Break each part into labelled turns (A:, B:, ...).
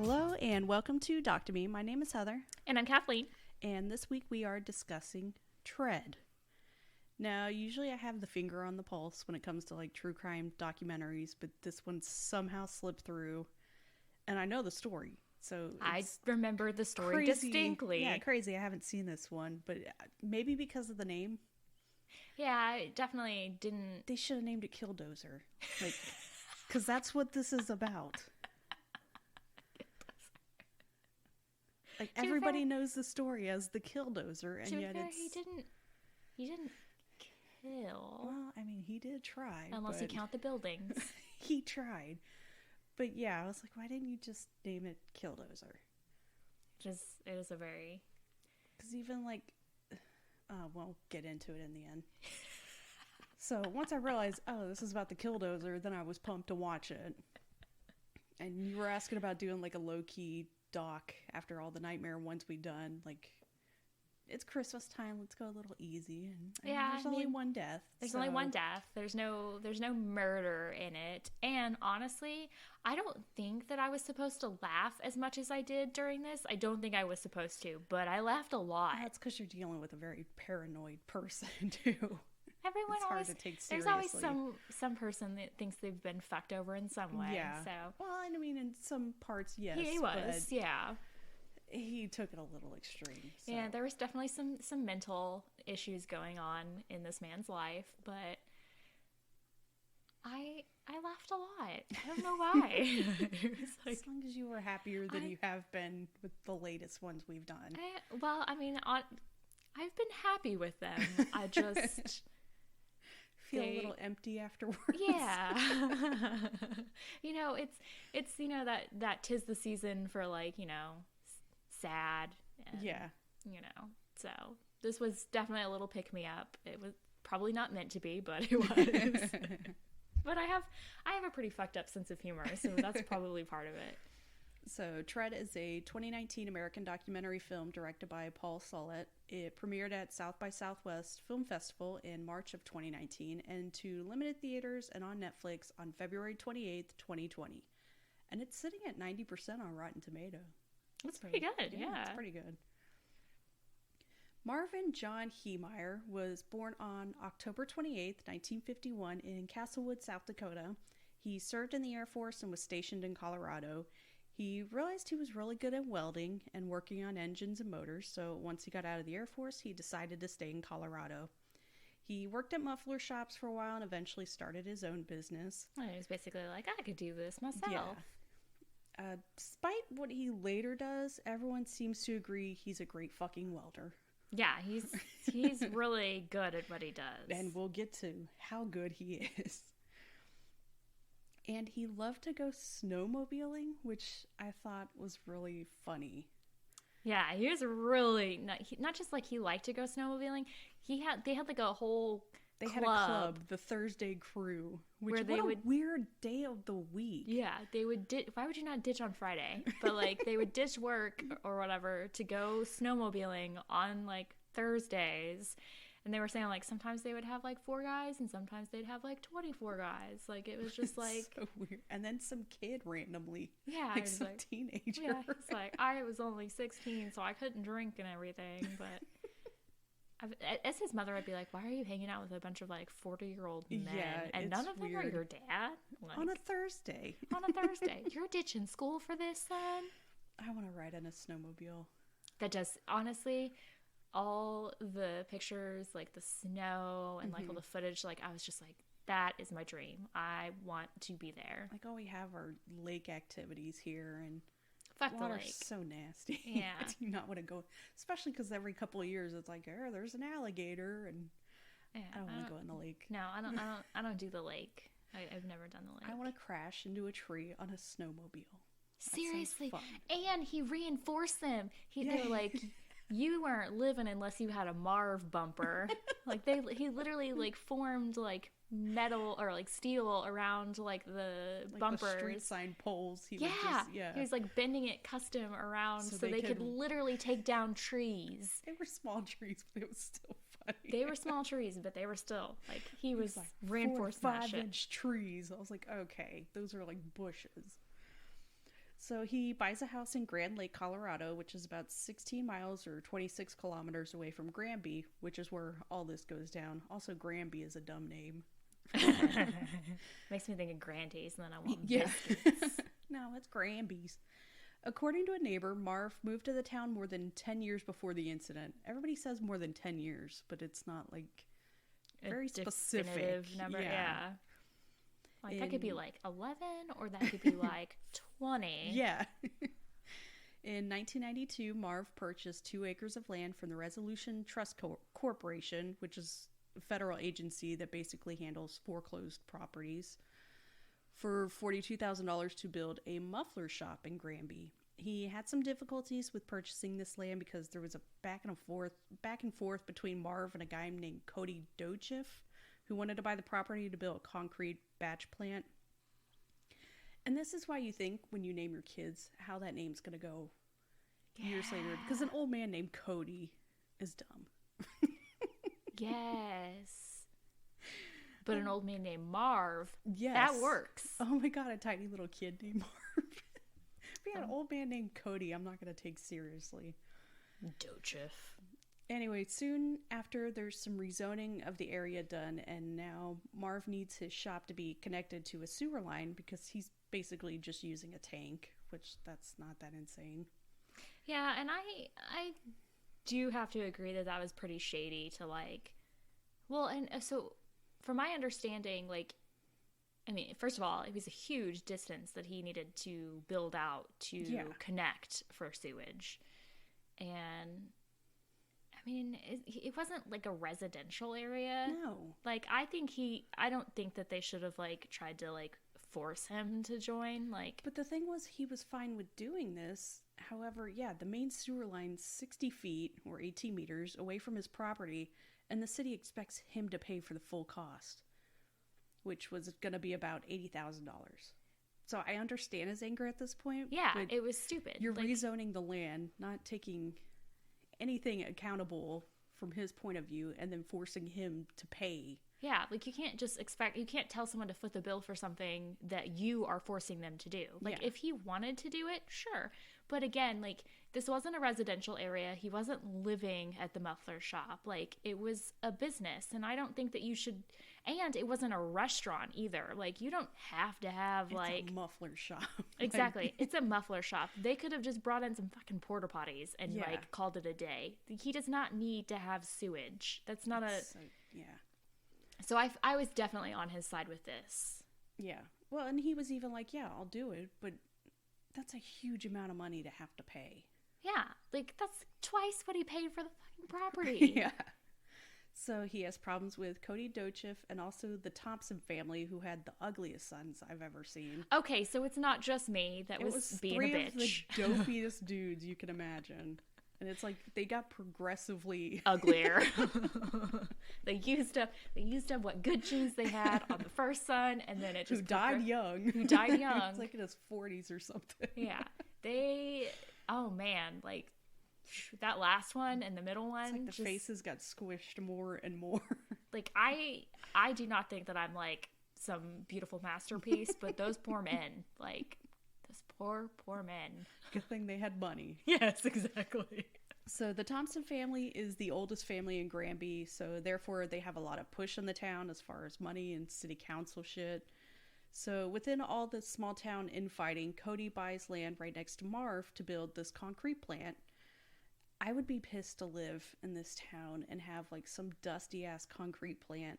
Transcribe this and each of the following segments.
A: Hello and welcome to Doctor Me. My name is Heather.
B: And I'm Kathleen.
A: And this week we are discussing Tread. Now, usually I have the finger on the pulse when it comes to like true crime documentaries, but this one somehow slipped through. And I know the story. So
B: I remember the story
A: crazy,
B: distinctly.
A: Yeah, crazy. I haven't seen this one, but maybe because of the name.
B: Yeah, I definitely didn't.
A: They should have named it Killdozer. Like, because that's what this is about. Like, everybody knows the story as the Killdozer, and yet it's...
B: He didn't kill.
A: Well, I mean, he did try.
B: Unless you count the buildings.
A: He tried. But yeah, I was like, why didn't you just name it Killdozer?
B: It was a very...
A: Because even like... we'll get into it in the end. So once I realized, oh, this is about the Killdozer, then I was pumped to watch it. And you were asking about doing like a low-key doc after all the Nightmare ones we've done. Like, it's Christmas time, let's go a little easy. And there's only one death.
B: There's only one death. There's no murder in it. And honestly, I don't think that I was supposed to laugh as much as I did during this. I don't think I was supposed to, but I laughed a lot.
A: That's because you're dealing with a very paranoid person too.
B: Everyone
A: it's
B: always,
A: hard to take
B: there's
A: seriously.
B: always some person that thinks they've been fucked over in some way.
A: Yeah.
B: So.
A: Well, I mean, in some parts, yes.
B: He was, yeah.
A: He took it a little extreme. So.
B: Yeah, there was definitely some mental issues going on in this man's life, but I laughed a lot. I don't know why. It was like,
A: as long as you were happier than you have been with the latest ones we've done.
B: I've been happy with them. I just
A: feel a little empty afterwards.
B: Yeah. It's that 'tis the season for like, sad. And,
A: yeah.
B: So this was definitely a little pick me up. It was probably not meant to be, but it was. But I have a pretty fucked up sense of humor, so that's probably part of it.
A: So Tread is a 2019 American documentary film directed by Paul Solet. It premiered at South by Southwest Film Festival in March of 2019 and to limited theaters and on Netflix on February 28th, 2020. And it's sitting at 90% on Rotten Tomato.
B: That's pretty good, yeah.
A: It's pretty good. Marvin John Heemeyer was born on October 28th, 1951 in Castlewood, South Dakota. He served in the Air Force and was stationed in Colorado. He realized he was really good at welding and working on engines and motors, so once he got out of the Air Force, he decided to stay in Colorado. He worked at muffler shops for a while and eventually started his own business.
B: He was basically like, I could do this myself.
A: Yeah. Despite what he later does, everyone seems to agree he's a great fucking welder.
B: Yeah, he's really good at what he does.
A: And we'll get to how good he is. And he loved to go snowmobiling, which I thought was really funny.
B: Yeah, he was really not just like he liked to go snowmobiling. They had like a whole
A: had a club, the Thursday Crew, which what a weird day of the week.
B: Yeah, they would why would you not ditch on Friday? But like they would ditch work or whatever to go snowmobiling on like Thursdays. And they were saying, like, sometimes they would have, like, 4 guys, and sometimes they'd have, like, 24 guys. Like, it was just, like...
A: so weird. And then some kid randomly.
B: Yeah.
A: Like, some teenager.
B: Yeah, it's like, I was only 16, so I couldn't drink and everything. But as his mother, I'd be like, why are you hanging out with a bunch of, like, 40-year-old men?
A: Yeah,
B: and none of them are your dad? Like,
A: on a Thursday.
B: On a Thursday. You're ditching school for this, son?
A: I want to ride in a snowmobile.
B: That just, honestly... all the pictures, like the snow and like all the footage, like I was just like, that is my dream. I want to be there.
A: Like, we have our lake activities here, and
B: fuck the
A: water's
B: lake.
A: So nasty.
B: Yeah.
A: I do not want to go, especially because every couple of years it's like, oh, there's an alligator, and I don't want to go in the lake.
B: No, I don't do the lake. I've never done the lake.
A: I want to crash into a tree on a snowmobile.
B: Seriously. And he reinforced them. They were like, you weren't living unless you had a Marv bumper. Like he literally like formed like metal or like steel around like the bumpers.
A: The street sign poles. He
B: was like bending it custom around so they could literally take down trees.
A: They were small trees, but it was still funny.
B: They were small trees, but they were still like he was like
A: reinforcing
B: 4 to 5
A: inch trees. I was like, okay, those are like bushes. So he buys a house in Grand Lake, Colorado, which is about 16 miles or 26 kilometers away from Granby, which is where all this goes down. Also, Granby is a dumb name.
B: Makes me think of Grandies, and then I want
A: Yeah.
B: biscuits.
A: No, it's Granby's. According to a neighbor, Marv moved to the town more than 10 years before the incident. Everybody says more than 10 years, but it's not like very specific.
B: Definitive number, yeah. Like that could be
A: In-
B: like 11, or that could be like 20.
A: Yeah. In 1992, Marv purchased 2 acres of land from the Resolution Trust Corporation, which is a federal agency that basically handles foreclosed properties, for $42,000 to build a muffler shop in Granby. He had some difficulties with purchasing this land because there was a back and forth between Marv and a guy named Cody Dochiff, who wanted to buy the property to build a concrete batch plant. And this is why you think when you name your kids how that name's going to go years later. Because an old man named Cody is dumb.
B: Yes. But an old man named Marv,
A: Yes.
B: that works.
A: Oh my god, a tiny little kid named Marv. If we had an old man named Cody, I'm not going to take seriously.
B: Dochiff.
A: Anyway, soon after, there's some rezoning of the area done, and now Marv needs his shop to be connected to a sewer line because he's basically just using a tank, which that's not that insane.
B: Yeah, and I do have to agree that that was pretty shady to like. Well, and so from my understanding, like, I mean, first of all, it was a huge distance that he needed to build out to connect for sewage, and I mean, it wasn't like a residential area.
A: No.
B: Like, I don't think that they should have like tried to like force him to join. Like,
A: But the thing was, he was fine with doing this. However, yeah, the main sewer line's 60 feet or 18 meters away from his property, and the city expects him to pay for the full cost, which was going to be about $80,000. So I understand his anger at this point.
B: yeah,
A: but
B: it was stupid.
A: you're
B: like,
A: rezoning the land, not taking anything accountable from his point of view, and then forcing him to pay.
B: yeah, like you can't just you can't tell someone to foot the bill for something that you are forcing them to do. Like,
A: Yeah.
B: if he wanted to do it, sure. But again, like, this wasn't a residential area. He wasn't living at the muffler shop. Like, it was a business. And I don't think that you should, and it wasn't a restaurant either. Like, you don't have to have,
A: It's
B: like,
A: a muffler shop.
B: exactly. It's a muffler shop. They could have just brought in some fucking porta potties and,
A: Yeah.
B: like, called it a day. He does not need to have sewage. That's not a,
A: So, yeah.
B: so I was definitely on his side with this.
A: Yeah. Well, and he was even like, yeah, I'll do it, but that's a huge amount of money to have to pay.
B: Yeah, like that's twice what he paid for the fucking property.
A: Yeah. So he has problems with Cody Dochiff and also the Thompson family, who had the ugliest sons I've ever seen.
B: Okay, so it's not just me that
A: It
B: was
A: was
B: being
A: three
B: a
A: of the
B: bitch.
A: dopiest dudes you can imagine. And it's like they got progressively
B: Uglier. They used up what good genes they had on the first son, and then it just
A: who died young.
B: Who died young.
A: It's like in his 40s or something.
B: Yeah, oh man, like that last one and the middle one.
A: It's like the
B: just,
A: faces got squished more and more.
B: Like I do not think that I'm like some beautiful masterpiece, but those poor men, like those poor men.
A: Good thing they had money.
B: Yes, exactly.
A: So the Thompson family is the oldest family in Granby, so therefore they have a lot of push in the town as far as money and city council shit. So within all the small town infighting, Cody buys land right next to Marv to build this concrete plant. I would be pissed to live in this town and have like some dusty ass concrete plant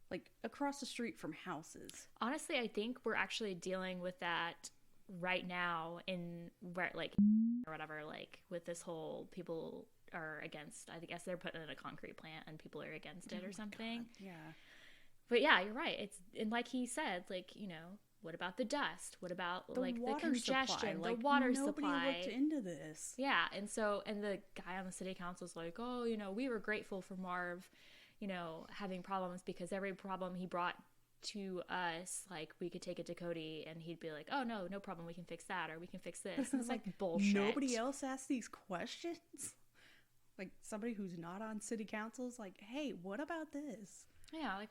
A: like across the street from houses.
B: Honestly, I think we're actually dealing with that right now in where like or whatever, like with this whole people are against, I guess they're putting in a concrete plant and people are against it or something.
A: God, yeah.
B: But yeah, you're right. It's, and like he said, like, you know, what about the dust? What about like the congestion,
A: supply.
B: the water
A: nobody
B: supply?
A: looked into this.
B: Yeah, and so, and the guy on the city council's like, oh, you know, we were grateful for Marv, you know, having problems because every problem he brought to us, like, we could take it to Cody and he'd be like, oh, no problem, we can fix that, or we can fix this. And it's like, bullshit.
A: Nobody else asked these questions? Like, somebody who's not on city council is like, hey, what about this?
B: Yeah, like,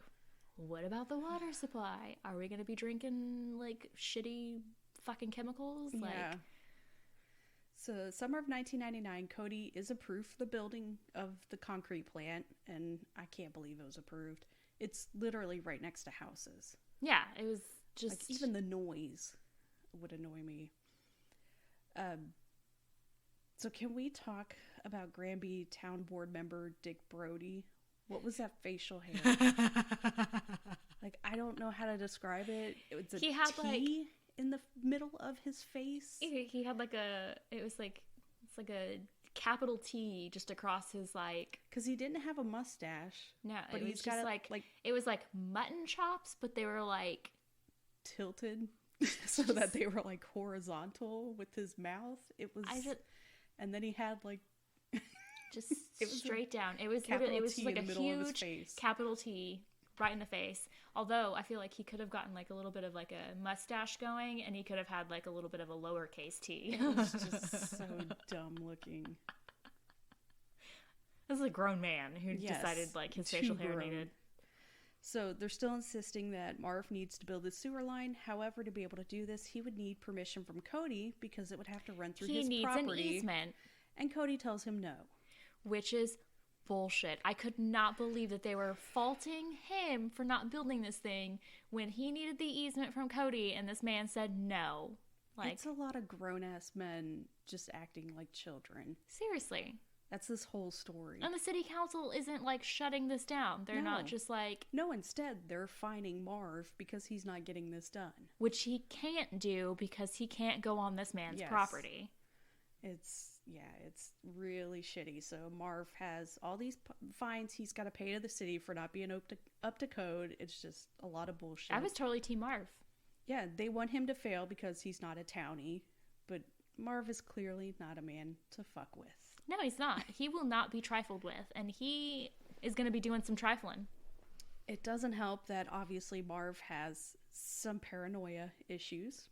B: what about the water supply? Are we going to be drinking, like, shitty fucking chemicals? Like,
A: Yeah. So, summer of 1999, Cody is approved for the building of the concrete plant, and I can't believe it was approved. It's literally right next to houses.
B: Yeah, it was just...
A: Like, even the noise would annoy me. So can we talk about Granby Town Board member Dick Brody? What was that facial hair? Like, I don't know how to describe it. It was a
B: He had,
A: T in the middle of his face.
B: He had like it's like a capital T just across his like...
A: Because he didn't have a mustache.
B: No,
A: but
B: it was
A: he's
B: just
A: got
B: like
A: like
B: it was like mutton chops, but they were like...
A: tilted so that they were like horizontal with his mouth. It was... And then he had like...
B: just it was straight down. It was
A: literally, it was
B: just like a huge capital T right in the face. Although I feel like he could have gotten like a little bit of like a mustache going, and he could have had like a little bit of a lowercase t.
A: It was just so dumb looking.
B: This is a grown man who decided like his facial hair needed.
A: So they're still insisting that Marv needs to build a sewer line. However, to be able to do this, he would need permission from Cody because it would have to run through his property.
B: He needs an easement.
A: And Cody tells him no.
B: Which is bullshit. I could not believe that they were faulting him for not building this thing when he needed the easement from Cody and this man said no. Like,
A: it's a lot of grown-ass men just acting like children.
B: Seriously.
A: That's this whole story.
B: And the city council isn't like shutting this down. They're not just like...
A: No, instead, they're fining Marv because he's not getting this done.
B: Which he can't do because he can't go on this man's property.
A: It's really shitty. So Marv has all these fines he's got to pay to the city for not being up to code. It's just a lot of bullshit.
B: I was totally Team Marv.
A: Yeah, they want him to fail because he's not a townie. But Marv is clearly not a man to fuck with.
B: No, he's not. He will not be trifled with, and he is going to be doing some trifling.
A: It doesn't help that obviously Marv has some paranoia issues.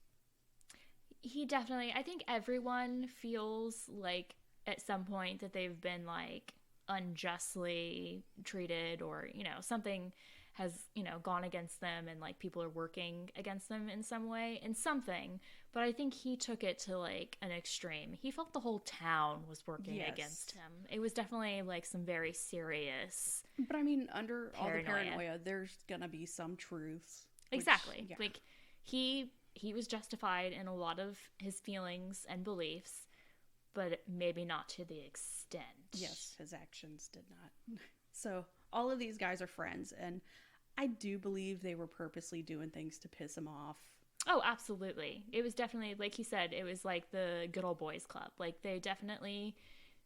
B: He definitely, I think everyone feels like at some point that they've been like unjustly treated, or, you know, something has, you know, gone against them and like people are working against them in some way, in something. But I think he took it to like an extreme. He felt the whole town was working against him. It was definitely like some very serious...
A: But I mean, under all the paranoia, there's gonna be some truths.
B: Exactly. Like, he was justified in a lot of his feelings and beliefs, but maybe not to the extent.
A: Yes, his actions did not. So all of these guys are friends, and I do believe they were purposely doing things to piss him off.
B: Oh, absolutely. It was definitely, like he said, it was like the good old boys club. Like, they definitely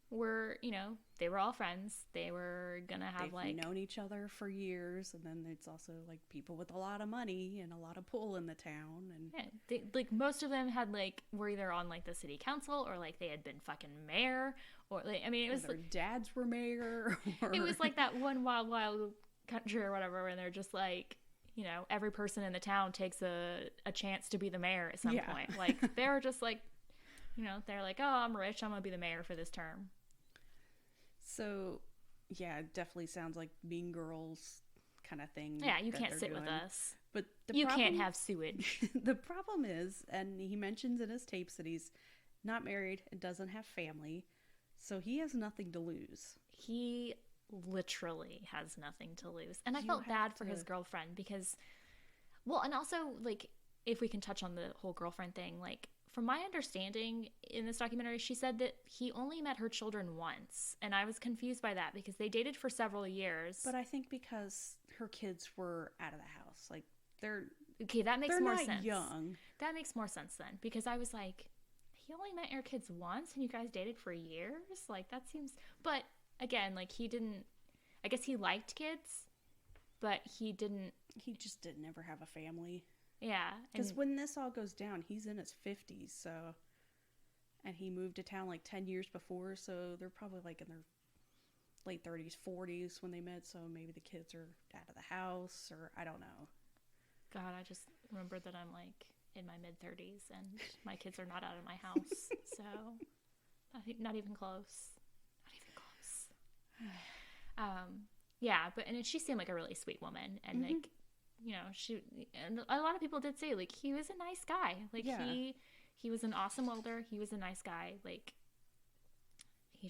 B: were, you know, they were all friends. They were gonna have
A: They've known each other for years, and then it's also like people with a lot of money and a lot of pull in the town. And
B: yeah, like most of them had like were either on like the city council, or like they had been fucking mayor, or like, I mean, it was
A: their dads were mayor.
B: It was like that one Wild Wild Country or whatever, where they're just like, you know, every person in the town takes a chance to be the mayor at some point. Like, they're just like, you know, they're like, oh, I'm rich, I'm gonna be the mayor for this term.
A: So, yeah, it definitely sounds like Mean Girls kind of thing.
B: Yeah, you can't sit with us.
A: But
B: you can't have sewage.
A: The problem is, and he mentions in his tapes that he's not married and doesn't have family, so he has nothing to lose.
B: He literally has nothing to lose. And I felt bad for his girlfriend because, well, and also, like, if we can touch on the whole girlfriend thing, like, from my understanding in this documentary, she said that he only met her children once. And I was confused by that because they dated for several years.
A: But I think because her kids were out of the house. Like, they're...
B: Okay, that makes more sense.
A: They're not young.
B: That makes more sense then. Because I was like, he only met your kids once and you guys dated for years? Like, that seems... But, again, like, he didn't... I guess he liked kids, but he didn't...
A: He just didn't ever have a family.
B: Yeah.
A: Because when this all goes down, he's in his 50s, so... And he moved to town like 10 years before, so they're probably like in their late 30s, 40s when they met, so maybe the kids are out of the house, or I don't know.
B: God, I just remember that I'm like in my mid-30s and my kids are not out of my house, so not even close. Not even close. Yeah, but and she seemed like a really sweet woman, and like, you know, and a lot of people did say like he was a nice guy. Like He was an awesome welder. He was a nice guy. Like, he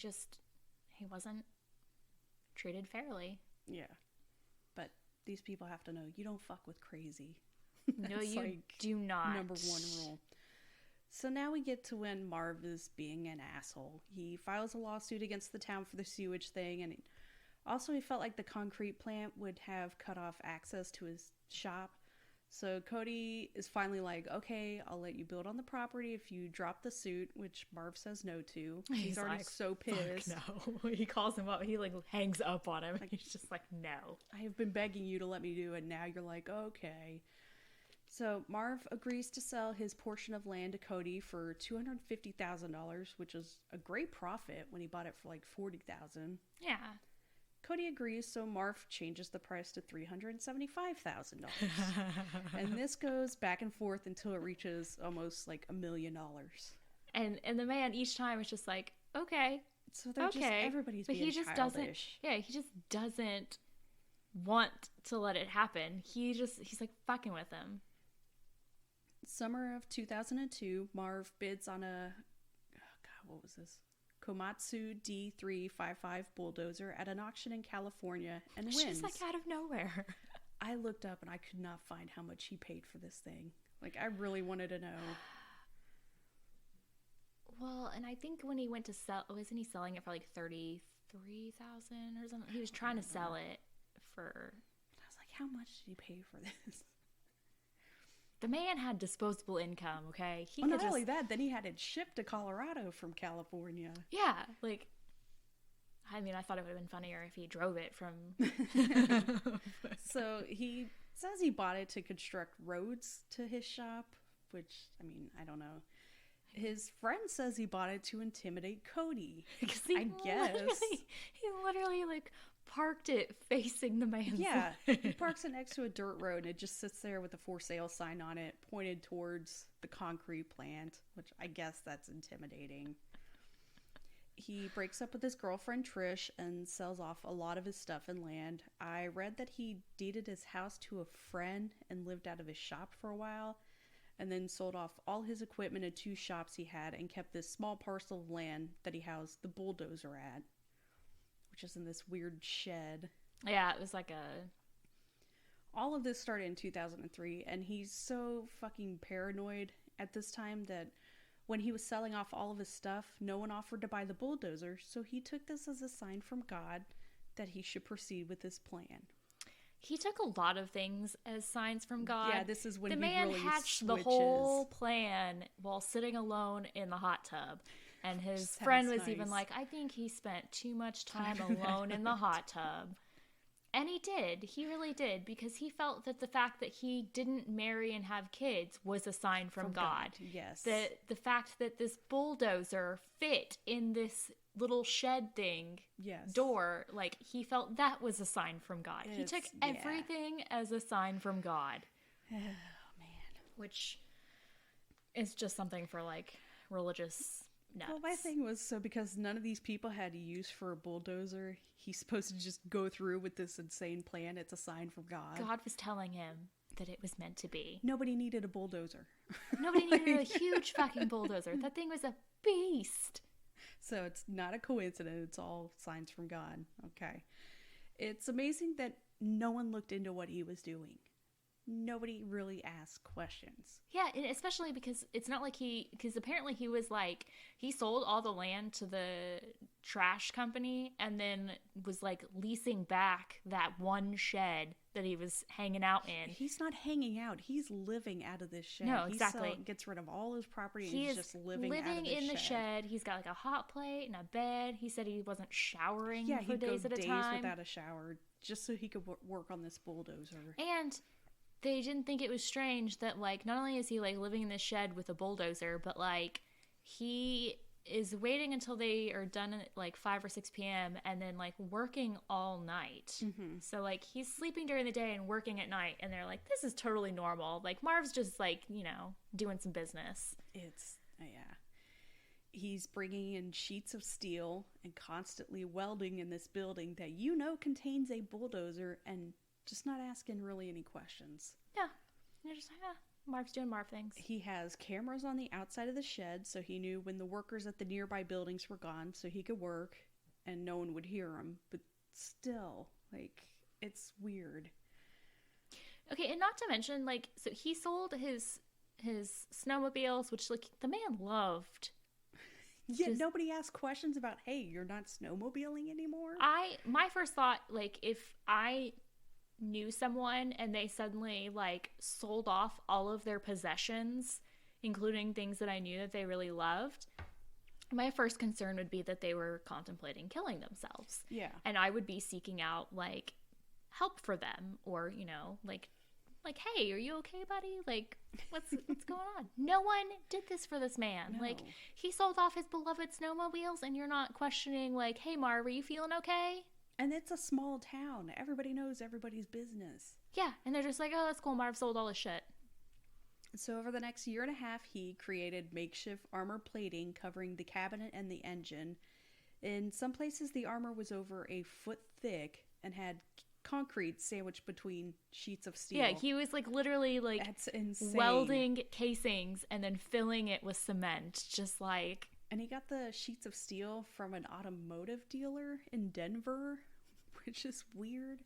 B: wasn't treated fairly.
A: Yeah. But these people have to know you don't fuck with crazy.
B: No,
A: It's
B: you
A: like
B: do not.
A: number one rule. So now we get to when Marv is being an asshole. He files a lawsuit against the town for the sewage thing, and also he felt like the concrete plant would have cut off access to his shop. So Cody is finally like, okay, I'll let you build on the property if you drop the suit, which Marv says no to. He's already
B: like,
A: so pissed.
B: No. He calls him up. He like hangs up on him. He's just like, no.
A: I have been begging you to let me do it. Now you're like, okay. So Marv agrees to sell his portion of land to Cody for $250,000, which is a great profit when he bought it for like $40,000.
B: Yeah.
A: Cody agrees, so Marv changes the price to $375,000. And this goes back and forth until it reaches almost like $1 million.
B: And the man each time is just like, okay.
A: So they're just, everybody's
B: but
A: being
B: he just
A: childish.
B: he just doesn't want to let it happen. He's like fucking with him.
A: Summer of 2002, Marv bids on a, what was this? Komatsu D355 bulldozer at an auction in California and wins.
B: She's like out of nowhere.
A: I looked up and I could not find how much he paid for this thing. Like, I really wanted to know.
B: Well, and I think when he went to sell, wasn't he selling it for like $33,000 or something? He was trying to sell it for.
A: I was like, how much did he pay for this?
B: The man had disposable income, okay? He
A: well,
B: could
A: not only that, then he had it shipped to Colorado from California.
B: Yeah, like, I mean, I thought it would have been funnier if he drove it from...
A: So he says he bought it to construct roads to his shop, which, I mean, I don't know. His friend says he bought it to intimidate Cody. I guess.
B: He literally, like, parked it facing the man's
A: Yeah,
B: land.
A: he parks it next to a dirt road and it just sits there with a for sale sign on it pointed towards the concrete plant, which I guess that's intimidating. He breaks up with his girlfriend Trish and sells off a lot of his stuff and land. I read that he deeded his house to a friend and lived out of his shop for a while, and then sold off all his equipment and 2 shops he had and kept this small parcel of land that he housed the bulldozer at, which is in this weird shed.
B: Yeah, it was like a...
A: All of this started in 2003, and he's so fucking paranoid at this time that when he was selling off all of his stuff, no one offered to buy the bulldozer, so he took this as a sign from God that he should proceed with his plan.
B: He took a lot of things as signs from God.
A: Yeah, this is when
B: the
A: he
B: man
A: really
B: hatched
A: switches.
B: the whole plan while sitting alone in the hot tub. And his
A: Sounds
B: friend was
A: nice.
B: even like, I think he spent too much time alone in the hot tub. And he did. He really did. Because he felt that the fact that he didn't marry and have kids was a sign from God.
A: Yes.
B: The fact that this bulldozer fit in this little shed thing
A: Yes.
B: door, like, he felt that was a sign from God. He
A: It's-
B: took
A: yeah.
B: everything as a sign from God.
A: Oh, man.
B: Which is just something for, like, religious nuts.
A: Well, my thing was, so because none of these people had use for a bulldozer, he's supposed to just go through with this insane plan. It's a sign from God.
B: God was telling him that it was meant to be.
A: Nobody needed a bulldozer.
B: Nobody needed a huge fucking bulldozer. That thing was a beast.
A: So it's not a coincidence. It's all signs from God. Okay. It's amazing that no one looked into what he was doing. Nobody really asked questions.
B: Yeah, and especially because it's not like because apparently he was like, he sold all the land to the trash company and then was like leasing back that one shed that he was hanging out in.
A: He's not hanging out. He's living out of this shed.
B: No,
A: He
B: exactly.
A: gets rid of all his property and
B: He
A: he's
B: is
A: just living out of this
B: in the
A: shed.
B: shed. He's got like a hot plate and a bed. He said he wasn't showering
A: Yeah,
B: for
A: he'd
B: days
A: go
B: at a
A: days
B: time.
A: without a shower just so he could work on this bulldozer.
B: And they didn't think it was strange that, like, not only is he, like, living in this shed with a bulldozer, but, like, he is waiting until they are done at, like, 5 or 6 p.m. and then, like, working all night.
A: Mm-hmm.
B: So, like, he's sleeping during the day and working at night, and they're like, this is totally normal. Like, Marv's just, like, you know, doing some business.
A: It's, yeah. He's bringing in sheets of steel and constantly welding in this building that you know contains a bulldozer and just not asking really any questions.
B: Yeah. And you're just like, Marv's doing Marv things.
A: He has cameras on the outside of the shed, so he knew when the workers at the nearby buildings were gone, so he could work and no one would hear him. But still, like, it's weird.
B: Okay, and not to mention, like, so he sold his snowmobiles, which, like, the man loved.
A: Yeah, nobody asked questions about, hey, you're not snowmobiling anymore?
B: My first thought, like, if I knew someone and they suddenly, like, sold off all of their possessions, including things that I knew that they really loved, my first concern would be that they were contemplating killing themselves.
A: Yeah.
B: And I would be seeking out, like, help for them, or, you know, like, hey, are you okay, buddy? Like, what's going on? No one did this for this man.
A: No.
B: Like, he sold off his beloved snowmobiles, and you're not questioning, like, hey, Marv, are you feeling okay?
A: And it's a small town. Everybody knows everybody's business.
B: Yeah, and they're just like, oh, that's cool. Marv sold all his shit.
A: So over the next year and a half, he created makeshift armor plating covering the cabinet and the engine. In some places, the armor was over a foot thick and had concrete sandwiched between sheets of steel.
B: Yeah, he was like literally like
A: That's insane.
B: welding casings and then filling it with cement, just like.
A: And he got the sheets of steel from an automotive dealer in Denver, which is weird.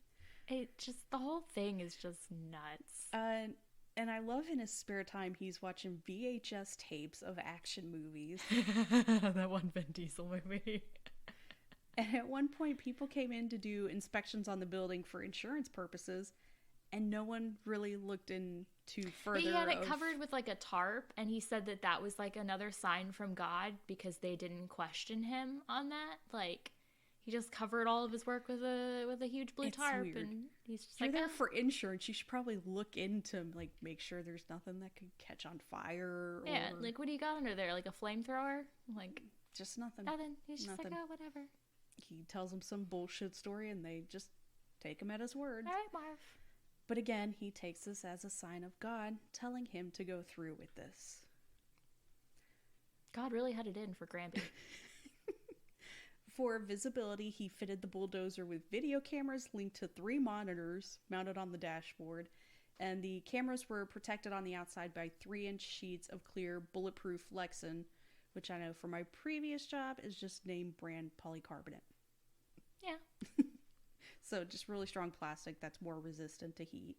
B: It just, the whole thing is just nuts.
A: And I love in his spare time, he's watching VHS tapes of action movies.
B: That one Vin Diesel movie.
A: And at one point, people came in to do inspections on the building for insurance purposes, and no one really looked into further.
B: He had it covered with like a tarp, and he said that that was like another sign from God because they didn't question him on that. Like, he just covered all of his work with a huge blue tarp,
A: weird.
B: and he's just
A: You're
B: like,
A: there for insurance. You should probably look into, like, make sure there's nothing that could catch on fire.
B: yeah,
A: or
B: like, what do you got under there? Like a flamethrower? Like,
A: just nothing.
B: nothing. He's just
A: Nothing.
B: like, oh, whatever.
A: He tells them some bullshit story, and they just take him at his word.
B: All right, Marv.
A: But again, he takes this as a sign of God telling him to go through with this.
B: God really had it in for Granby.
A: For visibility, he fitted the bulldozer with video cameras linked to 3 monitors mounted on the dashboard, and the cameras were protected on the outside by 3-inch sheets of clear bulletproof Lexan, which I know from my previous job is just name brand polycarbonate.
B: Yeah.
A: So just really strong plastic that's more resistant to heat.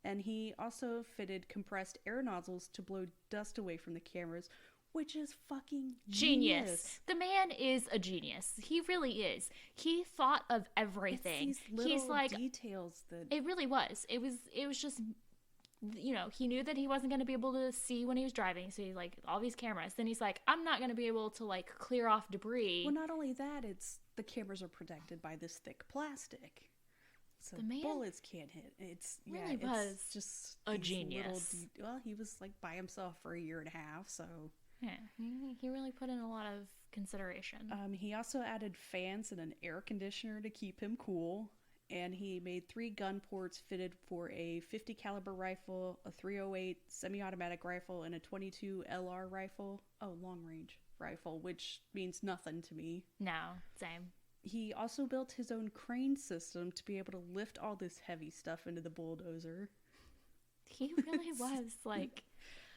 A: And he also fitted compressed air nozzles to blow dust away from the cameras, which is fucking genius.
B: The man is a genius. He really is. He thought of everything.
A: It's these little
B: He's like,
A: details that
B: it really was. It was just, you know, he knew that he wasn't going to be able to see when he was driving. So he's like, all these cameras. Then he's like, I'm not going to be able to like clear off debris.
A: Well, not only that, it's the cameras are protected by this thick plastic, so
B: The man
A: bullets can't hit. It's
B: really
A: it's
B: was
A: just
B: a
A: these
B: genius.
A: well, he was like by himself for a year and a half, so
B: Yeah, he really put in a lot of consideration.
A: he also added fans and an air conditioner to keep him cool. And he made 3 gun ports fitted for a 50 caliber rifle, a 308 semi-automatic rifle, and a 22 LR rifle. Oh, long range rifle, which means nothing to me.
B: No, same.
A: He also built his own crane system to be able to lift all this heavy stuff into the bulldozer.
B: He really was like,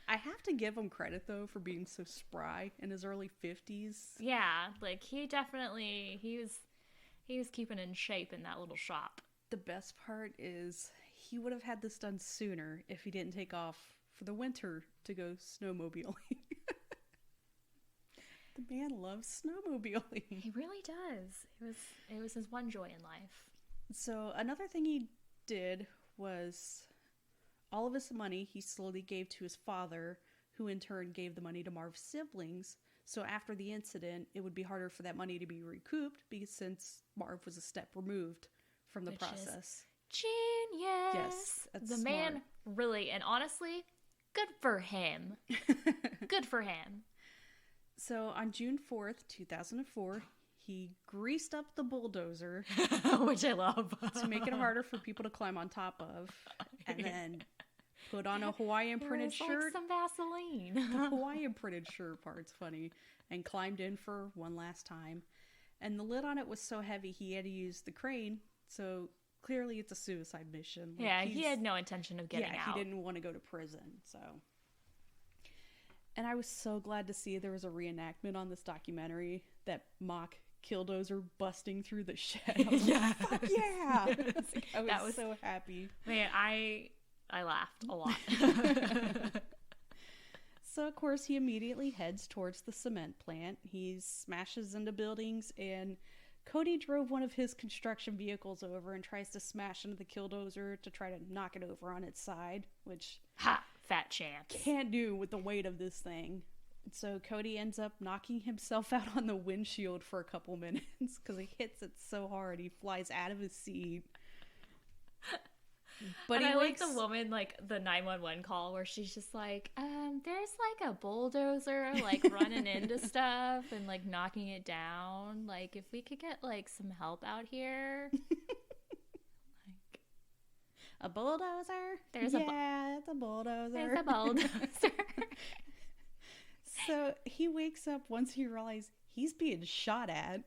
A: I have to give him credit though for being so spry in his early 50s.
B: yeah, like he definitely, he was keeping in shape in that little shop.
A: The best part is he would have had this done sooner if he didn't take off for the winter to go snowmobiling. The man loves snowmobiling.
B: He really does. It was his one joy in life.
A: So another thing he did was all of his money he slowly gave to his father, who in turn gave the money to Marv's siblings. So after the incident, it would be harder for that money to be recouped because since Marv was a step removed from the
B: Which is
A: process.
B: Genius.
A: Yes, that's
B: the
A: smart.
B: man really, and honestly, good for him. Good for him.
A: So on June 4th, 2004, he greased up the bulldozer
B: Which I love.
A: to make it harder for people to climb on top of, and then put on a Hawaiian printed shirt.
B: Like some Vaseline.
A: The Hawaiian printed shirt part's funny, and climbed in for one last time. And the lid on it was so heavy he had to use the crane, so clearly it's a suicide mission. Like,
B: yeah, he had no intention of getting out.
A: He didn't want to go to prison, so. And I was so glad to see there was a reenactment on this documentary that mock Killdozer busting through the shed. I was like, fuck yeah! I was so happy.
B: Man, I laughed a lot.
A: So, of course, he immediately heads towards the cement plant. He smashes into buildings, and Cody drove one of his construction vehicles over and tries to smash into the Killdozer to try to knock it over on its side, which...
B: Ha! Fat chance.
A: Can't do with the weight of this thing. So Cody ends up knocking himself out on the windshield for a couple minutes because he hits it so hard he flies out of his seat. But
B: and I like the woman, like the 911 call where she's just like, there's like a bulldozer like running into stuff and like knocking it down. Like if we could get like some help out here. Like
A: a bulldozer?
B: It's
A: a bulldozer.
B: There's a bulldozer.
A: So he wakes up once he realizes he's being shot at.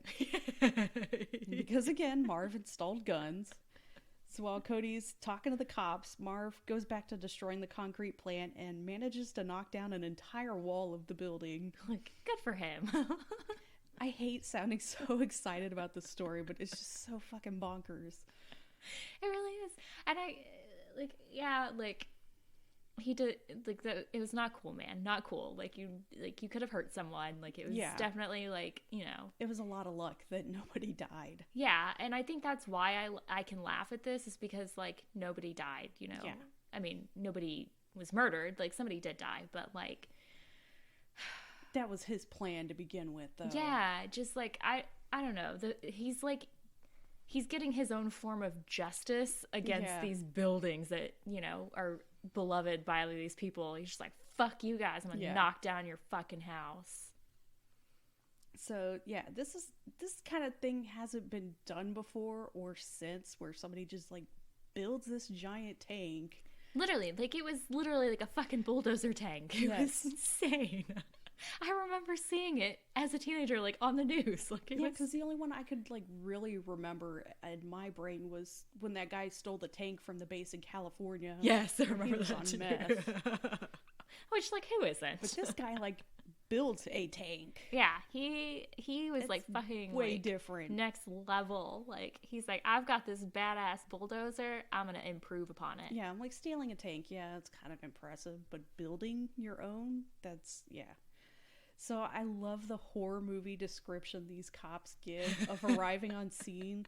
A: Because again, Marv installed guns. So while Cody's talking to the cops, Marv goes back to destroying the concrete plant and manages to knock down an entire wall of the building.
B: Like, good for him.
A: I hate sounding so excited about this story, but it's just so fucking bonkers.
B: It really is. And he did, like, it was not cool, man. Not cool. Like you could have hurt someone. Like, it was definitely, like, you know.
A: It was a lot of luck that nobody died.
B: Yeah, and I think that's why I can laugh at this, is because, like, nobody died, you know.
A: Yeah.
B: I mean, nobody was murdered. Like, somebody did die, but, like...
A: That was his plan to begin with, though.
B: Yeah, just, like, I don't know. He's, like... He's getting his own form of justice against these buildings that, you know, are beloved by these people. He's just like, fuck you guys. I'm going to knock down your fucking house.
A: So, yeah, this kind of thing hasn't been done before or since, where somebody just, like, builds this giant tank.
B: Literally. Like, it was literally like a fucking bulldozer tank. It was insane. I remember seeing it as a teenager, like, on the news. Like,
A: because the only one I could, like, really remember in my brain was when that guy stole the tank from the base in California.
B: Yes, I remember that
A: on
B: too.
A: Meth.
B: Which, like, who isn't?
A: But this guy, like, built a tank.
B: Yeah, he was, it's like, fucking,
A: way
B: like,
A: different.
B: Next level. Like, he's like, I've got this badass bulldozer. I'm gonna improve upon it.
A: Yeah, I'm like, stealing a tank, yeah, it's kind of impressive. But building your own, that's, So I love the horror movie description these cops give of arriving on scene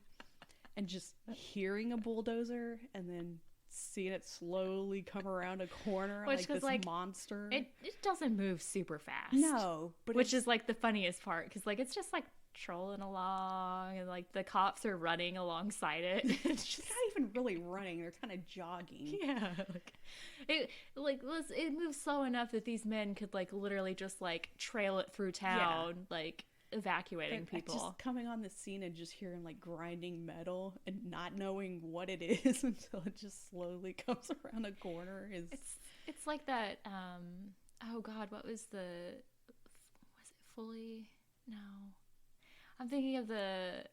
A: and just hearing a bulldozer and then seeing it slowly come around a corner like this monster.
B: It doesn't move super fast.
A: No.
B: Which is like the funniest part, because like it's just like trolling along and like the cops are running alongside it. It's just
A: not even really running, they're kind of jogging.
B: Yeah. It moves slow enough that these men could like literally just like trail it through town, like evacuating people.
A: Just coming on the scene and just hearing like grinding metal and not knowing what it is until it just slowly comes around a corner is
B: it's like that oh god, was it Fully? No. I'm thinking of the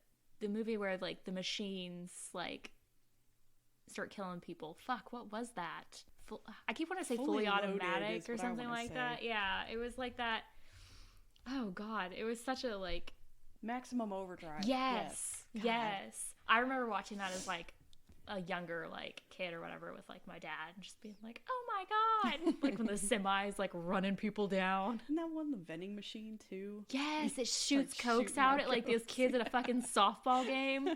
B: movie where like the machines like start killing people. Fuck, what was that? I keep wanting to say Fully Automatic or something like that. Yeah, it was like that. Oh god, it was such a like
A: Maximum Overdrive.
B: Yes. I remember watching that as like a younger like kid or whatever with like my dad and just being like, oh my god, like when the semi's like running people down.
A: Isn't that one the vending machine too?
B: Yes, it shoots cokes out at like those kids at a fucking softball game.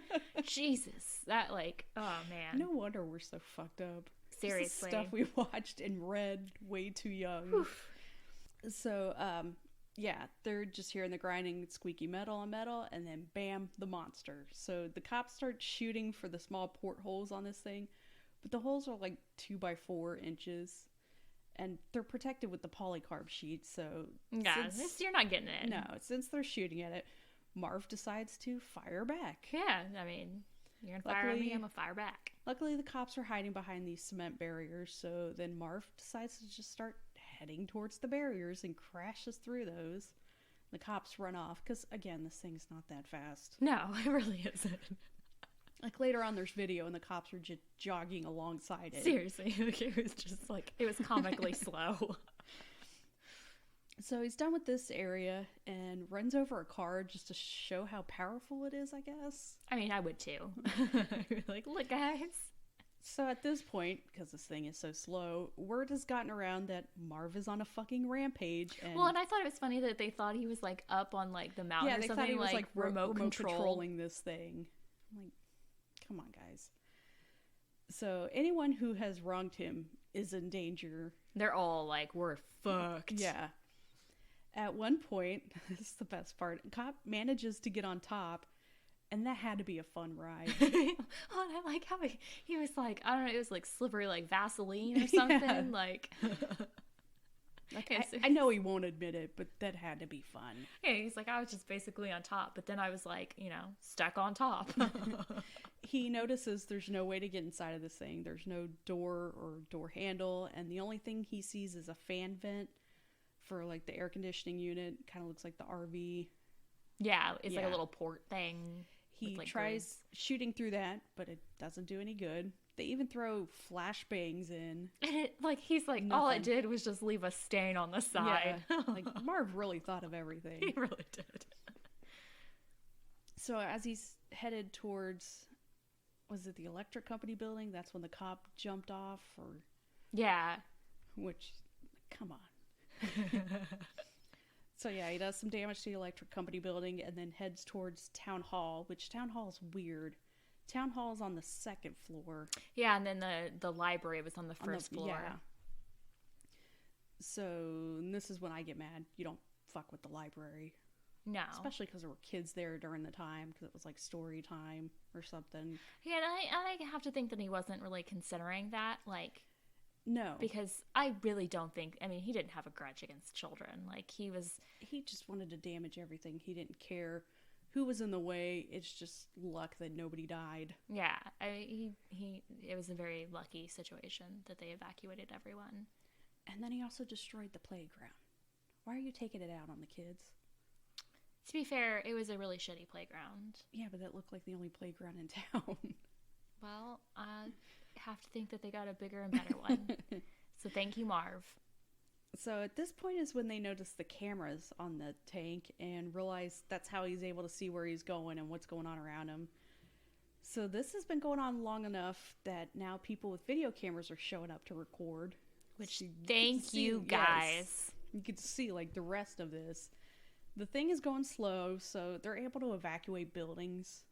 B: Jesus, that like, oh man,
A: no wonder we're so fucked up.
B: Seriously,
A: stuff we watched and read way too young. Oof. So yeah, they're just hearing the grinding, squeaky metal on metal, and then bam, the monster. So the cops start shooting for the small portholes on this thing, but the holes are like 2x4 inches, and they're protected with the polycarb sheet. So
B: you're not getting it.
A: No, since they're shooting at it, Marv decides to fire back.
B: Yeah, I mean, you're gonna fire at me, I'm gonna fire back.
A: Luckily, the cops are hiding behind these cement barriers, so then Marv decides to just start heading towards the barriers and crashes through those. The cops run off because, again, this thing's not that fast.
B: No, it really isn't.
A: Like later on, there's video and the cops are just jogging alongside it.
B: Seriously, like, it was just like, it was comically slow.
A: So he's done with this area and runs over a car just to show how powerful it is, I guess.
B: I mean, I would too. Like, look, guys.
A: So at this point, because this thing is so slow, word has gotten around that Marv is on a fucking rampage. And
B: Well, and I thought it was funny that they thought he was like up on like the mountain or
A: they
B: something,
A: thought he was
B: like remote
A: controlling this thing. I'm like, come on, guys. So anyone who has wronged him is in danger.
B: They're all like, we're fucked.
A: Yeah. At one point, this is the best part, a cop manages to get on top, and that had to be a fun ride.
B: Oh, and I like how he was like, I don't know, it was like slippery, like Vaseline or something.
A: Yeah.
B: Like,
A: I know he won't admit it, but that had to be fun.
B: Yeah, he's like, I was just basically on top, but then I was like, you know, stuck on top.
A: He notices there's no way to get inside of this thing. There's no door or door handle, and the only thing he sees is a fan vent for like the air conditioning unit. Kind of looks like the RV.
B: Yeah, it's like
A: Yeah.
B: a little port thing.
A: He
B: with, like,
A: tries
B: grids.
A: shooting through that, but it doesn't do any good. They even throw flashbangs in.
B: And it, like, he's like, all it
A: Nothing.
B: did was just leave a stain on the side.
A: Yeah, like Marv really thought of everything.
B: He really did.
A: So as he's headed towards, was it the electric company building? That's when the cop jumped off, or
B: Yeah.
A: which, come on. So yeah, he does some damage to the electric company building and then heads towards Town Hall, which Town Hall is weird. Town Hall is on the second floor.
B: Yeah, and then the library was on the first floor.
A: Yeah. So and this is when I get mad. You don't fuck with the library.
B: No.
A: Especially because there were kids there during the time, because it was like story time or something.
B: Yeah, and I have to think that he wasn't really considering that, like,
A: No.
B: because I really don't think, I mean, he didn't have a grudge against children. Like, he
A: He just wanted to damage everything. He didn't care who was in the way. It's just luck that nobody died.
B: yeah, it was a very lucky situation that they evacuated everyone.
A: And then he also destroyed the playground. Why are you taking it out on the kids?
B: To be fair, it was a really shitty playground.
A: Yeah, but that looked like the only playground in town.
B: Well, I have to think that they got a bigger and better one. So thank you, Marv.
A: So at this point is when they notice the cameras on the tank and realize that's how he's able to see where he's going and what's going on around him. So this has been going on long enough that now people with video cameras are showing up to record.
B: Which,
A: So you
B: thank
A: can see-
B: you,
A: yes.
B: guys.
A: You can see like the rest of this. The thing is going slow, so they're able to evacuate buildings.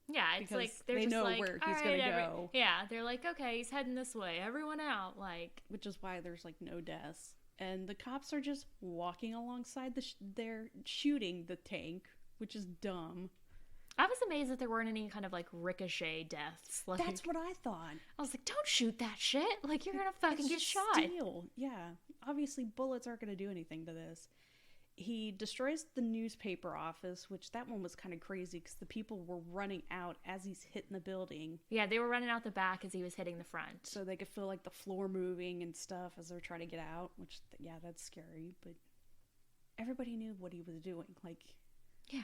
B: Yeah, it's
A: Because
B: like they're
A: they
B: just
A: know
B: like,
A: where he's
B: "All
A: gonna
B: right,
A: go."
B: Yeah, they're like, okay, he's heading this way. Everyone out, like.
A: Which is why there's like no deaths. And the cops are just walking alongside they're shooting the tank, which is dumb.
B: I was amazed that there weren't any kind of like ricochet deaths. Like,
A: That's what I thought.
B: I was like, don't shoot that shit. Like, you're gonna fucking
A: It's
B: get
A: just
B: shot.
A: steel. Yeah. Obviously, bullets aren't going to do anything to this. He destroys the newspaper office, which that one was kind of crazy because the people were running out as he's hitting the building.
B: Yeah, they were running out the back as he was hitting the front.
A: So they could feel like the floor moving and stuff as they're trying to get out, which, yeah, that's scary. But everybody knew what he was doing. Like,
B: Yeah.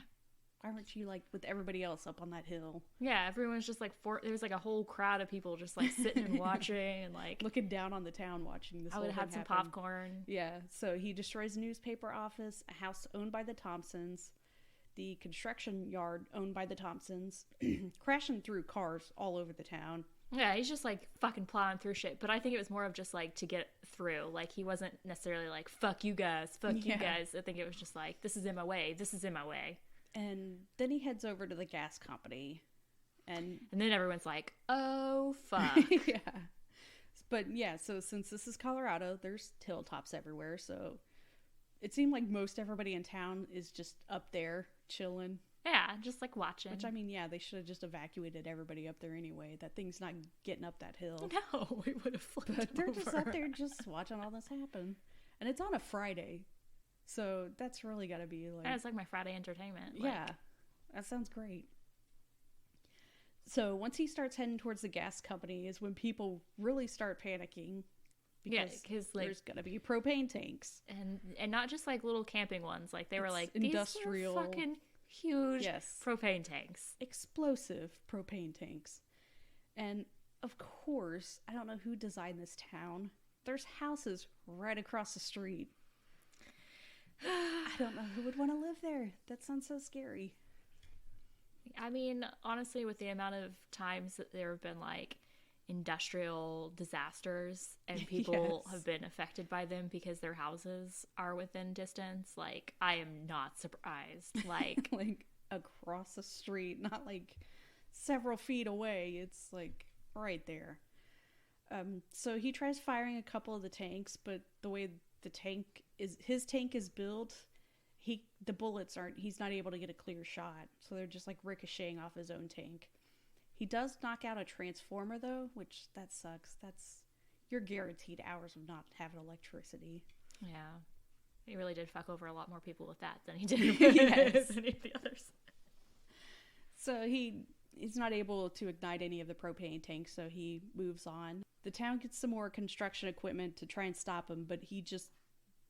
A: why weren't you, like, with everybody else up on that hill?
B: Yeah, everyone's just like, there was like a whole crowd of people just like sitting and watching and like.
A: Looking down on the town watching this
B: I
A: whole
B: would
A: thing
B: have had some
A: happen.
B: popcorn.
A: Yeah, so he destroys a newspaper office, a house owned by the Thompsons, the construction yard owned by the Thompsons, crashing through cars all over the town.
B: Yeah, he's just like fucking plowing through shit. But I think it was more of just like to get through. Like, he wasn't necessarily like, fuck you guys, fuck you
A: Yeah.
B: guys. I think it was just like, this is in my way, this is in my way.
A: And then he heads over to the gas company. And
B: And then everyone's like, oh, fuck.
A: yeah. But yeah, so since this is Colorado, there's hilltops everywhere. So it seemed like most everybody in town is just up there chilling.
B: Yeah, just like watching.
A: Which, I mean, yeah, they should have just evacuated everybody up there anyway. That thing's not getting up that hill.
B: No, we would have flipped
A: But they're
B: over.
A: just up there just watching all this happen. And it's on a Friday. So that's really got to be like...
B: Yeah, it's like my Friday entertainment. Like,
A: yeah, that sounds great. So once he starts heading towards the gas company is when people really start panicking.
B: Yeah,
A: Because
B: because like,
A: there's going to be propane tanks.
B: and not just like little camping ones. Like, they were
A: It's
B: like,
A: industrial.
B: these are fucking huge
A: Yes.
B: propane tanks.
A: Explosive propane tanks. And of course, I don't know who designed this town. There's houses right across the street. I don't know who would want to live there. That sounds so scary.
B: I mean, honestly, with the amount of times that there have been like industrial disasters and people
A: Yes.
B: have been affected by them because their houses are within distance, like, I am not surprised. Like,
A: Like across the street, not like several feet away. It's like right there. So he tries firing a couple of the tanks, but the way his tank is built, the bullets aren't, he's not able to get a clear shot. So they're just like ricocheting off his own tank. He does knock out a transformer though, which that sucks. You're guaranteed hours of not having electricity.
B: yeah. He really did fuck over a lot more people with that than he did
A: Yes.
B: with any of the others.
A: So he's not able to ignite any of the propane tanks, so he moves on. The town gets some more construction equipment to try and stop him, but he just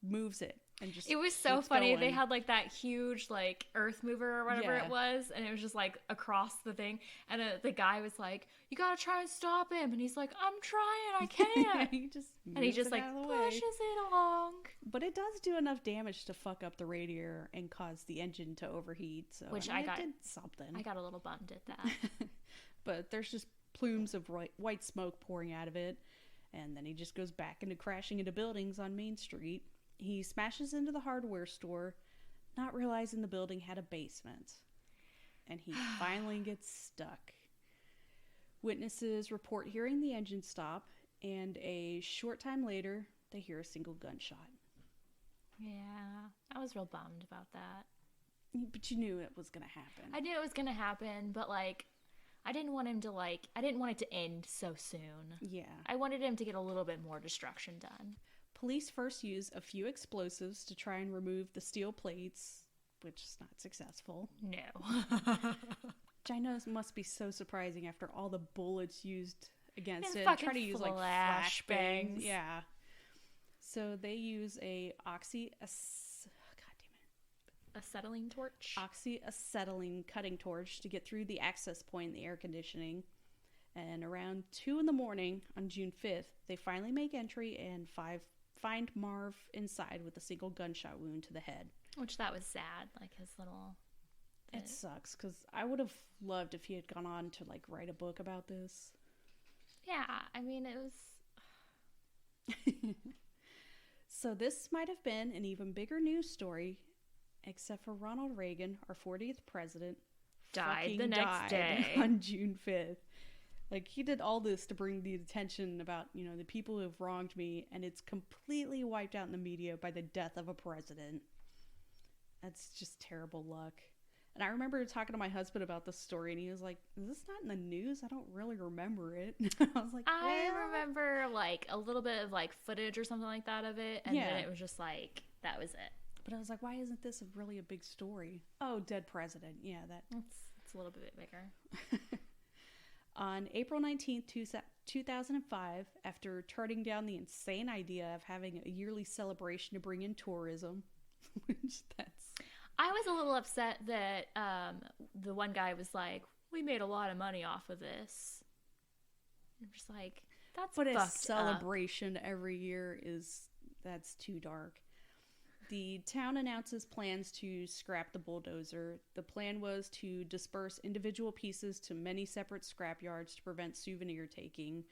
A: moves it and just
B: It was so
A: keeps
B: funny.
A: going.
B: They had like that huge like earth mover or whatever
A: Yeah.
B: it was, and it was just like across the thing. And the guy was like, "You gotta try and stop him," and he's like, "I'm trying, I can't."
A: he just
B: And he
A: moves
B: just
A: it
B: like
A: out of the way.
B: pushes it along.
A: But it does do enough damage to fuck up the radiator and cause the engine to overheat. So
B: Which
A: I mean,
B: I got-
A: it did something.
B: I got a little bummed at that.
A: But there's just plumes of white smoke pouring out of it, and then he just goes back into crashing into buildings on Main Street. He smashes into the hardware store, not realizing the building had a basement, and he finally gets stuck. Witnesses report hearing the engine stop, and a short time later, they hear a single gunshot.
B: Yeah, I was real bummed about that.
A: But you knew it was going to happen.
B: I knew it was gonna happen, but like, I didn't want him to like. I didn't want it to end so soon.
A: Yeah.
B: I wanted him to get a little bit more destruction done.
A: Police first use a few explosives to try and remove the steel plates, which is not successful.
B: No.
A: Which I know must be so surprising after all the bullets used against
B: And
A: it.
B: fucking
A: Try to use like
B: flashbangs.
A: flashbangs. Yeah. So they use a
B: Acetylene torch.
A: oxyacetylene cutting torch to get through the access point in the air conditioning. And around 2 in the morning on June 5th, they finally make entry and find Marv inside with a single gunshot wound to the head.
B: Which that was sad. Like his little.
A: It sucks because I would have loved if he had gone on to like write a book about this.
B: Yeah, I mean it was.
A: So this might have been an even bigger news story, except for Ronald Reagan, our 40th president,
B: Died
A: fucking
B: the next
A: died
B: day.
A: on June 5th. Like, he did all this to bring the attention about, the people who have wronged me, and it's completely wiped out in the media by the death of a president. That's just terrible luck. And I remember talking to my husband about this story, and he was like, is this not in the news? I don't really remember it. I was like,
B: I
A: well.
B: remember like a little bit of like footage or something like that of it, and
A: Yeah.
B: then it was just like that was it.
A: But I was like, why isn't this really a big story? Oh, dead president. Yeah, that.
B: It's a little bit bigger.
A: On April 19th, 2005, after turning down the insane idea of having a yearly celebration to bring in tourism, which that's...
B: I was a little upset that the one guy was like, "We made a lot of money off of this." I'm just like, that's
A: But a
B: fucked up.
A: celebration every year that's too dark. The town announces plans to scrap the bulldozer. The plan was to disperse individual pieces to many separate scrap yards to prevent souvenir taking.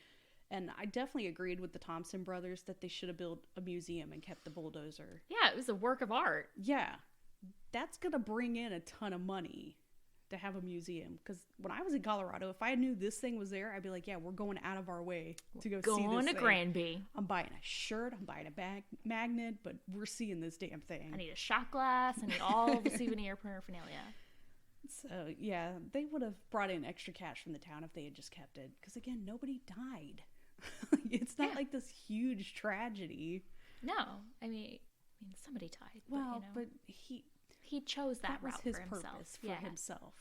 A: And I definitely agreed with the Thompson brothers that they should have built a museum and kept the bulldozer.
B: Yeah, it was a work of art.
A: Yeah, that's going to bring in a ton of money to have a museum. Because when I was in Colorado, if I knew this thing was there, I'd be like, yeah, we're going out of our way to go see this
B: Going to
A: thing.
B: Granby.
A: I'm buying a shirt, I'm buying a magnet, but we're seeing this damn thing.
B: I need a shot glass. I need all the souvenir paraphernalia.
A: So, yeah, they would have brought in extra cash from the town if they had just kept it. Because, again, nobody died. It's not like this huge tragedy.
B: No, I mean somebody died.
A: Well,
B: but he chose that
A: was
B: route
A: his
B: for himself.
A: purpose for
B: yeah.
A: himself.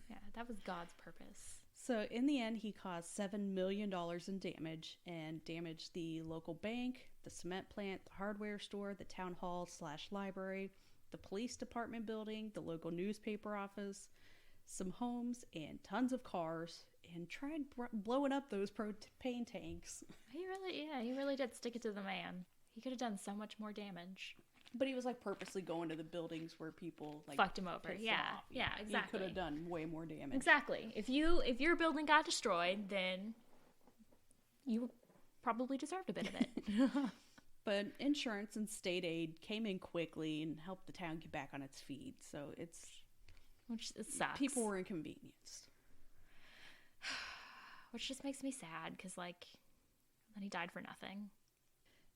B: Yeah, that was God's purpose.
A: So, in the end, he caused $7 million in damage and damaged the local bank, the cement plant, the hardware store, the town hall / library, the police department building, the local newspaper office, some homes, and tons of cars, and tried blowing up those propane tanks.
B: He really did stick it to the man. He could have done so much more damage.
A: But he was like purposely going to the buildings where people like
B: fucked him over. Yeah, exactly.
A: He could have done way more damage.
B: Exactly. If your building got destroyed, then you probably deserved a bit of it.
A: But insurance and state aid came in quickly and helped the town get back on its feet. So it
B: sucks.
A: People were inconvenienced.
B: Which just makes me sad because, like, then he died for nothing.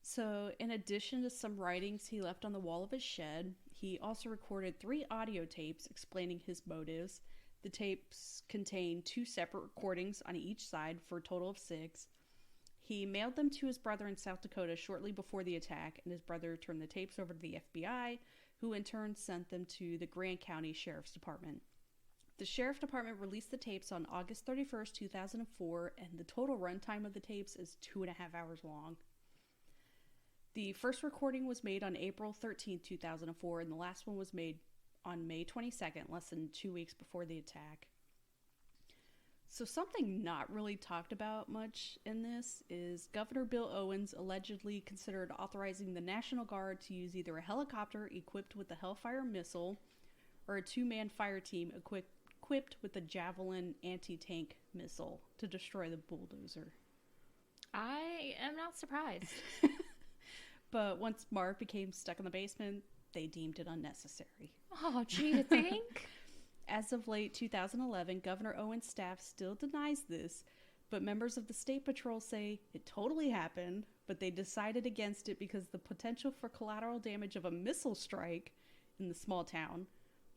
A: So, in addition to some writings he left on the wall of his shed, he also recorded 3 audio tapes explaining his motives. The tapes contain 2 separate recordings on each side for a total of 6. He mailed them to his brother in South Dakota shortly before the attack, and his brother turned the tapes over to the FBI, who in turn sent them to the Grant County Sheriff's Department. The Sheriff Department released the tapes on August 31st, 2004, and the total runtime of the tapes is 2.5 hours long. The first recording was made on April 13th, 2004, and the last one was made on May 22nd, less than 2 weeks before the attack. So something not really talked about much in this is Governor Bill Owens allegedly considered authorizing the National Guard to use either a helicopter equipped with the Hellfire missile or a 2-man fire team equipped with a Javelin anti-tank missile to destroy the bulldozer.
B: I am not surprised.
A: But once Marv became stuck in the basement, they deemed it unnecessary.
B: Oh, gee, you think?
A: As of late 2011, Governor Owens' staff still denies this, but members of the State Patrol say it totally happened, but they decided against it because the potential for collateral damage of a missile strike in the small town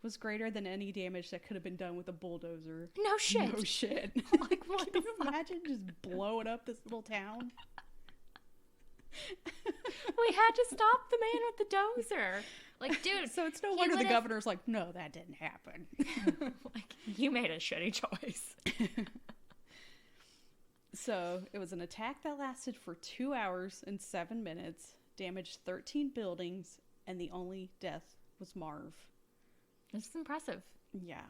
A: was greater than any damage that could have been done with a bulldozer.
B: No shit.
A: No shit.
B: Like, what?
A: Can you imagine just blowing up this little town?
B: We had to stop the man with the dozer. Like, dude.
A: So it's no wonder the governor's like, no, that didn't happen.
B: Like, you made a shitty choice.
A: So it was an attack that lasted for 2 hours and 7 minutes, damaged 13 buildings, and the only death was Marv.
B: This is impressive.
A: Yeah,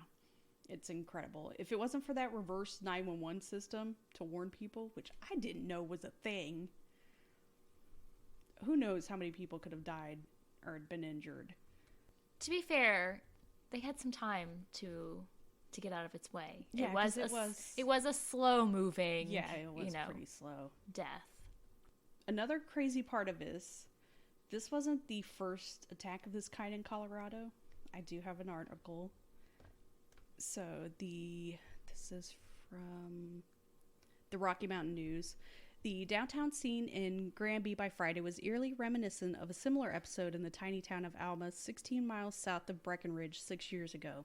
A: it's incredible. If it wasn't for that reverse 911 system to warn people, which I didn't know was a thing, who knows how many people could have died or been injured.
B: To be fair, they had some time to get out of its way.
A: Yeah,
B: it was a slow moving.
A: Yeah, it was pretty slow.
B: Death.
A: Another crazy part of this wasn't the first attack of this kind in Colorado. I do have an article. So this is from the Rocky Mountain News. The downtown scene in Granby by Friday was eerily reminiscent of a similar episode in the tiny town of Alma, 16 miles south of Breckenridge 6 years ago.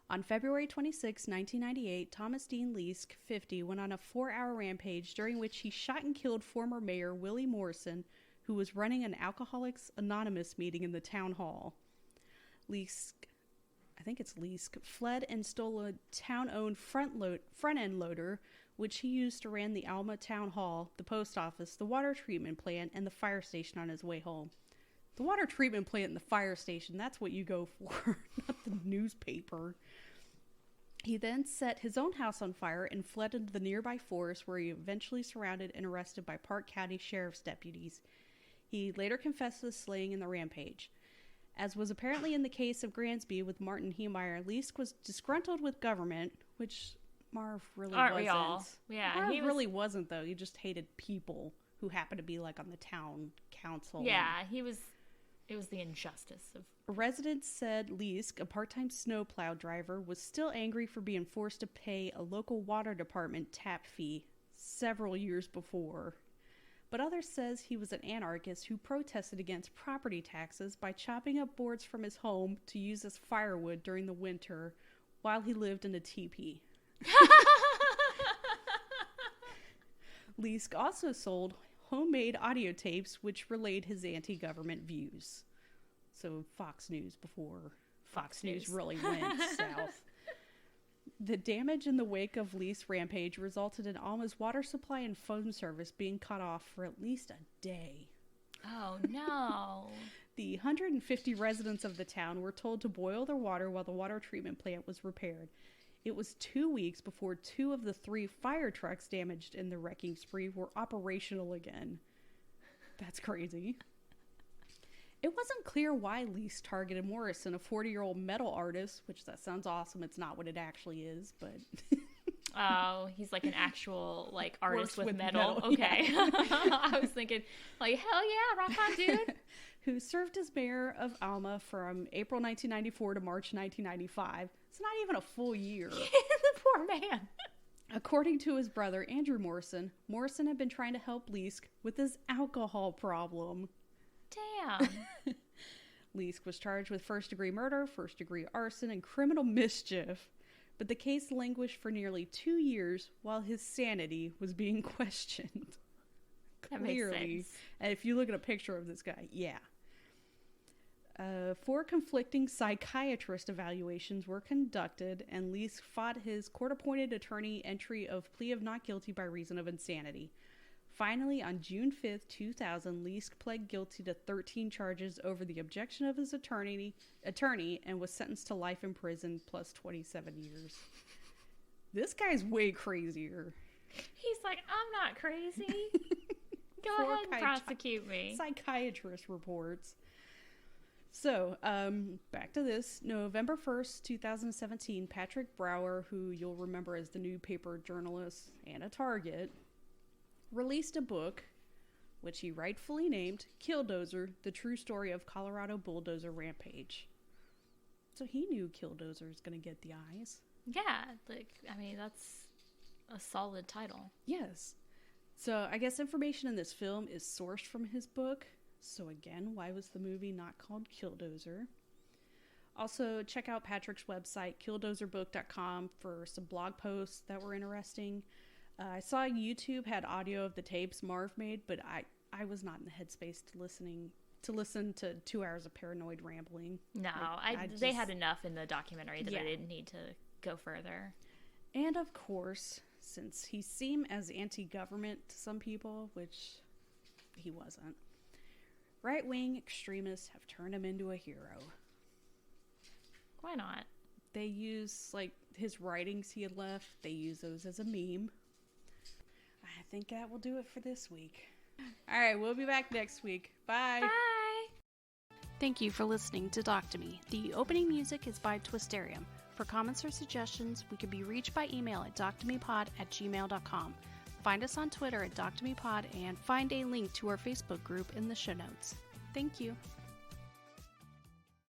A: On February 26, 1998, Thomas Dean Leask, 50, went on a 4-hour rampage during which he shot and killed former mayor Willie Morrison, who was running an Alcoholics Anonymous meeting in the town hall. Leask, fled and stole a town-owned front-end loader, which he used to ran the Alma Town Hall, the post office, the water treatment plant, and the fire station on his way home. The water treatment plant and the fire station, that's what you go for, not the newspaper. He then set his own house on fire and fled into the nearby forest, where he eventually surrounded and arrested by Park County Sheriff's deputies. He later confessed to the slaying and the rampage. As was apparently in the case of Gransby with Martin Heemeyer, Leask was disgruntled with government, which Marv really
B: Aren't
A: wasn't.
B: we all? Yeah,
A: Marv really wasn't, though. He just hated people who happened to be, like, on the town council.
B: Yeah, it was the injustice of...
A: Residents said Leask, a part-time snowplow driver, was still angry for being forced to pay a local water department tap fee several years before. But others says he was an anarchist who protested against property taxes by chopping up boards from his home to use as firewood during the winter while he lived in a teepee. Leask also sold homemade audio tapes which relayed his anti-government views. So Fox News before Fox News really went south. The damage in the wake of Leask's rampage resulted in Alma's water supply and phone service being cut off for at least a day.
B: Oh, no.
A: The 150 residents of the town were told to boil their water while the water treatment plant was repaired. It was 2 weeks before 2 of the 3 fire trucks damaged in the wrecking spree were operational again. That's crazy. It wasn't clear why Lease targeted Morrison, a 40-year-old metal artist, which that sounds awesome. It's not what it actually is, but...
B: Oh, he's like an actual like artist with metal.
A: metal.
B: Okay.
A: Yeah.
B: I was thinking like, hell yeah, rock on, dude.
A: Who served as mayor of Alma from April 1994 to March 1995. It's not even a full year.
B: The poor man.
A: According to his brother, Andrew Morrison, Morrison had been trying to help Leask with his alcohol problem.
B: Damn.
A: Leask was charged with first-degree murder, first-degree arson, and criminal mischief. But the case languished for nearly 2 years while his sanity was being questioned.
B: That
A: Clearly.
B: makes sense.
A: And if you look at a picture of this guy, yeah. 4 conflicting psychiatrist evaluations were conducted, and Leask fought his court-appointed attorney entry of plea of not guilty by reason of insanity. Finally, on June 5th, 2000, Leask pled guilty to 13 charges over the objection of his attorney and was sentenced to life in prison plus 27 years. This guy's way crazier.
B: He's like, I'm not crazy. Go
A: 4
B: ahead and prosecute me.
A: Psychiatrist reports. So, back to this. November 1st, 2017, Patrick Brower, who you'll remember as the new paper journalist and a target, released a book, which he rightfully named Killdozer, The True Story of Colorado Bulldozer Rampage. So he knew Killdozer was going to get the eyes.
B: Yeah, like, I mean, that's a solid title.
A: Yes. So I guess information in this film is sourced from his book. So again, why was the movie not called Killdozer? Also, check out Patrick's website, killdozerbook.com, for some blog posts that were interesting. I saw YouTube had audio of the tapes Marv made, but I was not in the headspace to listen to 2 hours of paranoid rambling.
B: No, they had enough in the documentary that I didn't need to go further.
A: And of course, since he seemed as anti-government to some people, which he wasn't, right-wing extremists have turned him into a hero.
B: Why not?
A: They use, like, his writings he had left, they use those as a meme. I think that will do it for this week. All right, we'll be back next week. Bye.
B: Bye.
A: Thank you for listening to Doc to Me. The opening music is by Twisterium. For comments or suggestions, we can be reached by email at doctomepod@gmail.com. Find us on Twitter at doctomepod and find a link to our Facebook group in the show notes. Thank you.